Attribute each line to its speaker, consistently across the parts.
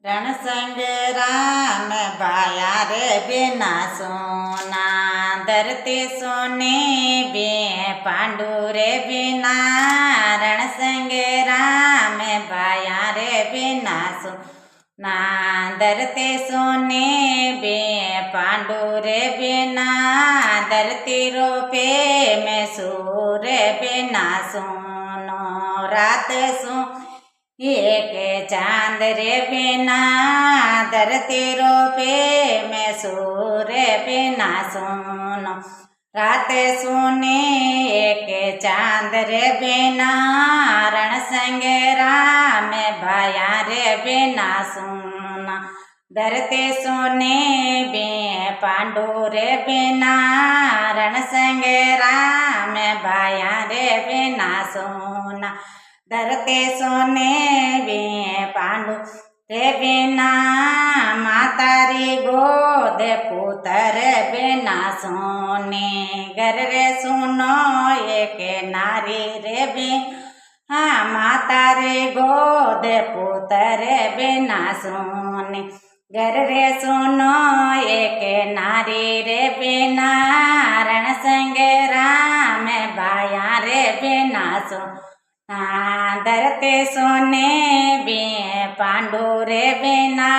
Speaker 1: रणसंग राम बाया रे बिना सोना धरती सोने बे पांडु रे बिना रणसंग राम बाया रे बिना सोना धरती सोने बे पांडु रे बिना धरती रोपे में सूर्य बिना सोनो रात सो एक चांद रे बिना धरती रोपे में सूर्य बिना सोनो रात सुने एक चांद रे बिना रणसंग राम भाया रे बिना सोना धरती सोने बे पांडु रे बिना रणसंग राम भाया रे बिना सोना धरती सोने बे पांडु रे बिना मातारी गोद पुत्र बिना सोने घर रे सुनो एक नारी रे बिना मातारी गोद पुत्र बिना सोने घर रे सुनो एक नारी रे बिना रणसंग राम भाया रे बिना सोना धरती सोने बे पांडु रे बिना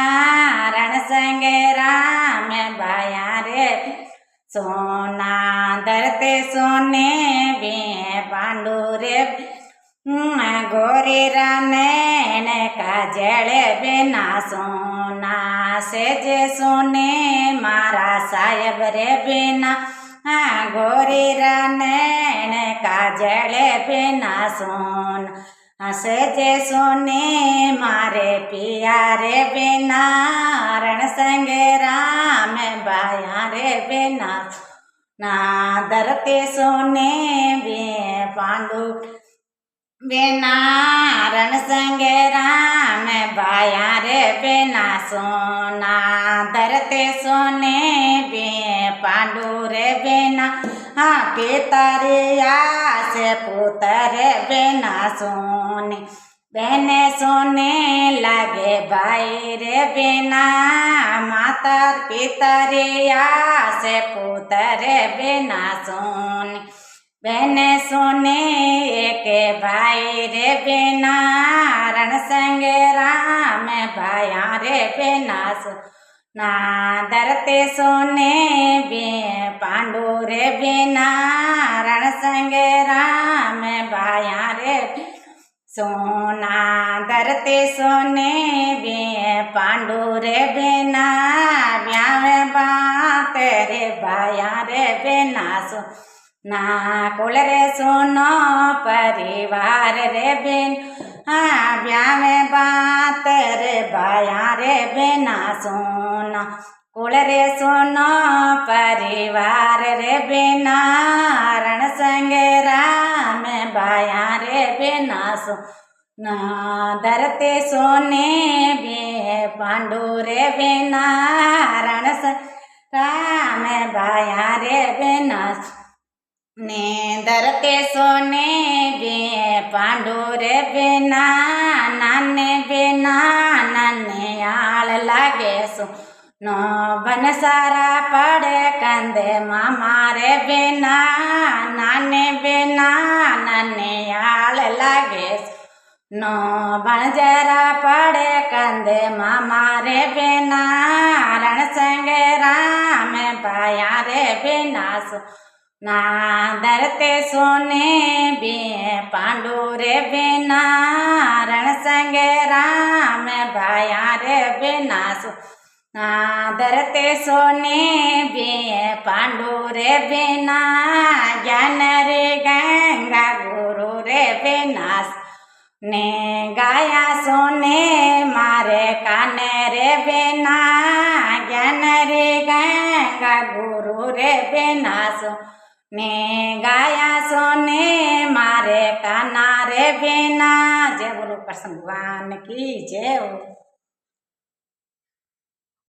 Speaker 1: रणसंग राम भाया रे सोना धरती सोने बे पांडु रे गोरी रानैन का जल बिना सोना सेज सोने मारा साहेब रे बिना गोरी रानैन का जल बिना सोना सेजे सोने मारे पिया रे बिना रणसंग राम भाया रे बिना ना धरती सोने बे पांडु बिना रणसंग राम भाया रे बिना सोना धरती सोने बे पांडु रे बिना पितरिया से पुत्र बिना सोने बहने सोने लगे भाई रे बिना माता पितरिया से पुत्र बिना सोने बहने सोने एक भाई रे बिना रणसंग राम भाया रे बिना सोना धरती सोने बे पांडु रे बिना रणसंग राम भाया रे सोना धरती सोने बे पांडु रे बिना ब्याह बात रे भाया रे बिना सोना कुल रे सोनो परिवार रे बिना ब्याह बात रे भाया रे बिना सोना कुल रे सोनो परिवार रे बिना रणसंग राम भाया रे बिना सोना धरती सोने बे पांडु रे बिना रणसंग राम भाया रे बिना ने धरती सोने बे पांडु रे बिना नाने बिना नाने आल लागे सोनो बन सारा पड़े कंदे मामा रे बिना नाने बिना नाने आल लागे नो बन जरा पड़े कंदे मामा रे बिना रणसंग राम भाया रे बिना सोना धरती सोने बे पांडु रे बिना रणसंग राम भाया रे बिना सोना धरती सोने बे पांडु रे बिना ज्ञान रे गंगा गुरु रे बिना ने गाया सोने मारे काने रे बिना ज्ञान रे गंगा गुरु रे बिना ने गाया सोने मारे काना रे बिना। जय बोलो कृष्ण भगवान की जय हो।